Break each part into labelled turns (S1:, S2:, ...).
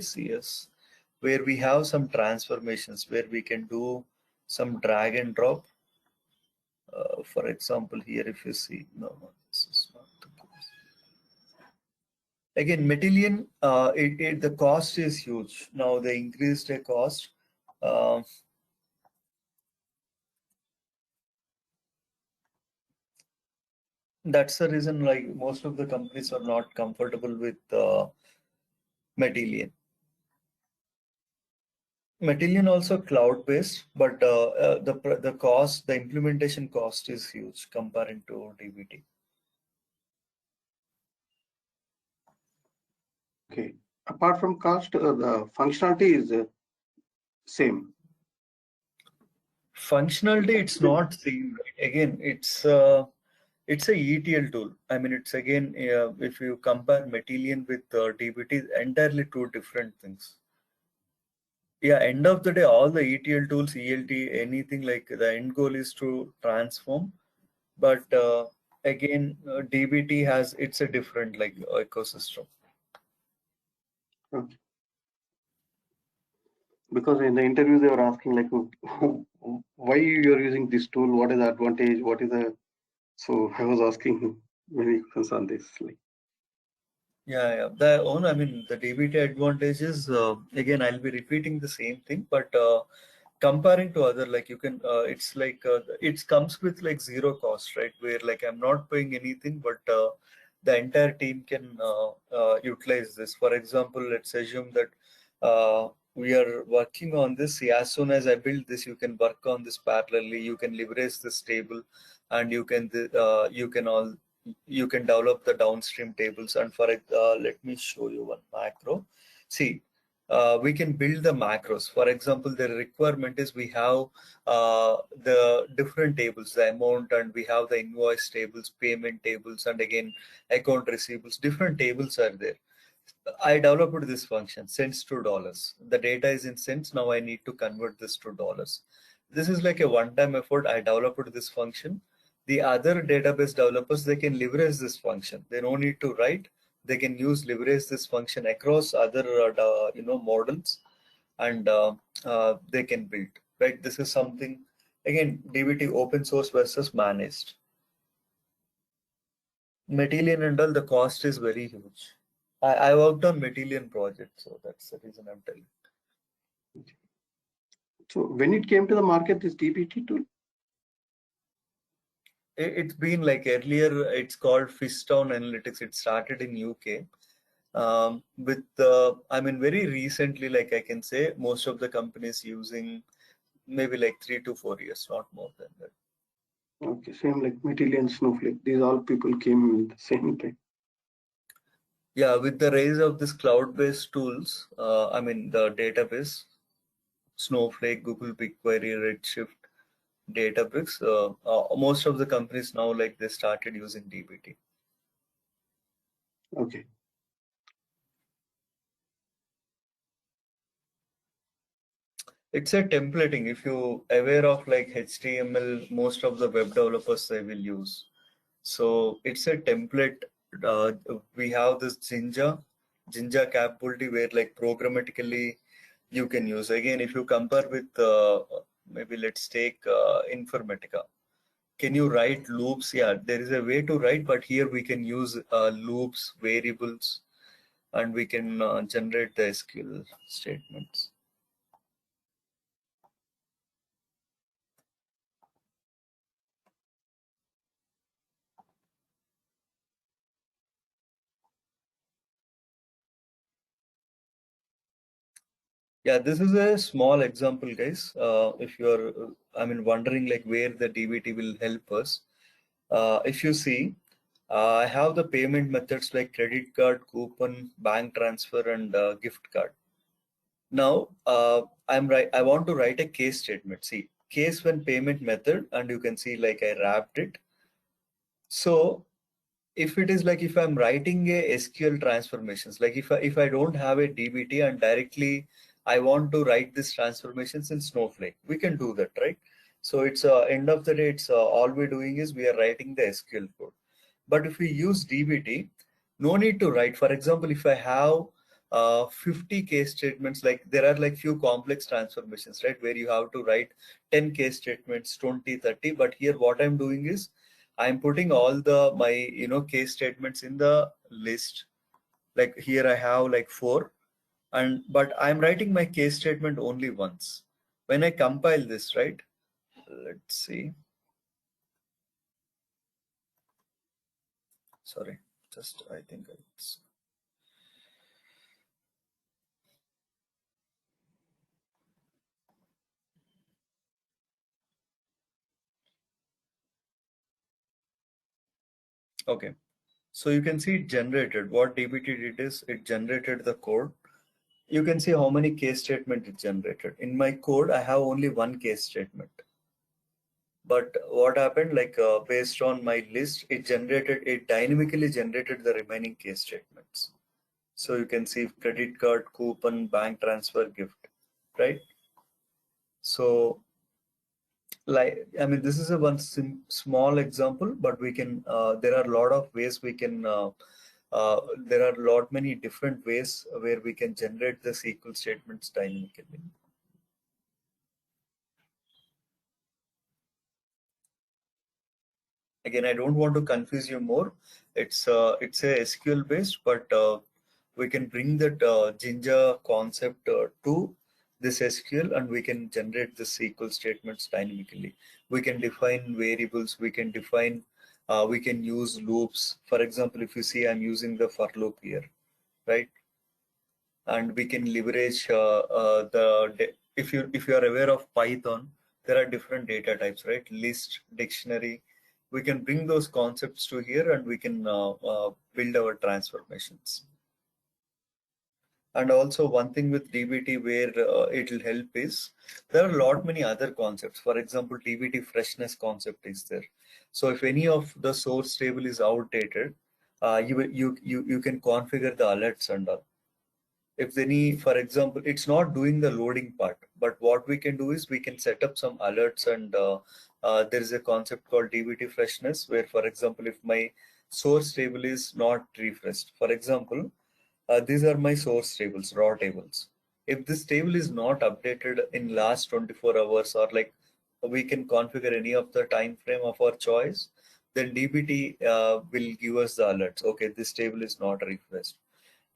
S1: CS, where we have some transformations where we can do some drag and drop. For example, here if you see, no, this is not the case. Again, Matillion, the cost is huge. Now they increased the cost. That's the reason like most of the companies are not comfortable with Matillion. Matillion also cloud-based, but the cost, the implementation cost is huge comparing to DBT.
S2: Okay. Apart from cost, the functionality is same.
S1: Functionality, it's not same. Right? Again, it's a ETL tool. I mean, it's again, if you compare Matillion with DBT, entirely two different things. Yeah, end of the day, all the ETL tools, ELT, anything like the end goal is to transform. But again, DBT has, it's a different like ecosystem.
S2: Okay. Because in the interview they were asking like, why you are using this tool? What is the advantage? What is the? So I was asking many questions on this. Like,
S1: Yeah. I mean, the DBT advantages, again, I'll be repeating the same thing, but comparing to other, like you can, it's like, it comes with like zero cost, right? Where like I'm not paying anything, but the entire team can utilize this. For example, let's assume that we are working on this. As soon as I build this, you can work on this parallelly. You can leverage this table, and you can develop the downstream tables. And for let me show you one macro. See, we can build the macros. For example, the requirement is we have the different tables, the amount, and we have the invoice tables, payment tables, and again account receivables. Different tables are there. I developed this function, cents to dollars. The data is in cents. Now I need to convert this to dollars. This is like a one-time effort. I developed this function. The other database developers, they can leverage this function. They don't need to write. They can leverage this function across other models, and they can build. Right. This is something, again, DBT open source versus managed. Matillion and all, the cost is very huge. I worked on Matillion project, so that's the reason I'm telling.
S2: so when it came to the market, this DBT tool?
S1: It's been like earlier, it's called Fishtown Analytics. It started in UK. With I mean, very recently, like I can say, most of the companies using maybe like 3 to 4 years, not more than that.
S2: Okay, same like Matillion, Snowflake. These all people came at the same time.
S1: Yeah, with the rise of this cloud-based tools, I mean the database, Snowflake, Google BigQuery, Redshift, Databricks, most of the companies now like they started using DBT.
S2: Okay.
S1: It's a templating. If you aware of like HTML, most of the web developers they will use. So it's a template. We have this Jinja capability where like programmatically you can use. Again, if you compare with maybe let's take Informatica. Can you write loops? Yeah, there is a way to write, but here we can use loops, variables, and we can generate the SQL statements. Yeah, this is a small example, guys. If you're, I mean, wondering like where the DBT will help us. If you see, I have the payment methods like credit card, coupon, bank transfer, and gift card. Now, I want to write a case statement. See, case when payment method, and you can see like I wrapped it. So if it is like if I'm writing a SQL transformations, like if I don't have a DBT and directly I want to write this transformations in Snowflake, we can do that, right? So it's end of the day, it's all we're doing is we are writing the SQL code. But if we use DBT, no need to write. For example, if I have 50 case statements, like there are like few complex transformations, right, where you have to write 10 case statements, 20, 30. But here what I'm doing is I'm putting all the my case statements in the list. Like here I have like 4, but I'm writing my case statement only once. When I compile this, right, let's see, sorry, just I think it's okay. So you can see it generated. What DBT did is it generated the code. You can see how many case statement it generated. In my code, I have only one case statement. But what happened, like based on my list, it dynamically generated the remaining case statements. So you can see credit card, coupon, bank transfer, gift, right? So like, I mean, this is a small example, but we can, there are a lot of ways we can, there are many different ways where we can generate the SQL statements dynamically. Again, I don't want to confuse you more. It's a SQL based, but we can bring that Jinja concept to this SQL, and we can generate the SQL statements dynamically. We can define variables. We can use loops. For example, if you see, I'm using the for loop here, right? And we can leverage if you are aware of Python, there are different data types, right? List, dictionary. We can bring those concepts to here, and we can build our transformations. And also one thing with DBT where it will help is there are many other concepts. For example, DBT freshness concept is there. So if any of the source table is outdated, you can configure the alerts and all. If any, for example, it's not doing the loading part, but what we can do is we can set up some alerts, and there is a concept called DBT freshness where, for example, if my source table is not refreshed, for example, these are my source tables, raw tables. If this table is not updated in last 24 hours, or like we can configure any of the time frame of our choice, then DBT will give us the alerts. Okay, this table is not refreshed.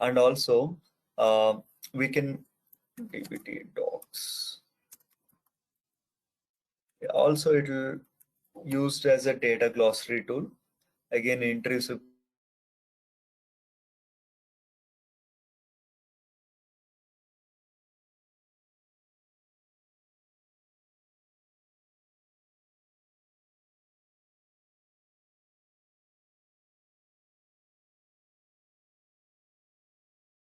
S1: And also we can DBT docs. Also, it will used as a data glossary tool. Again, intrusive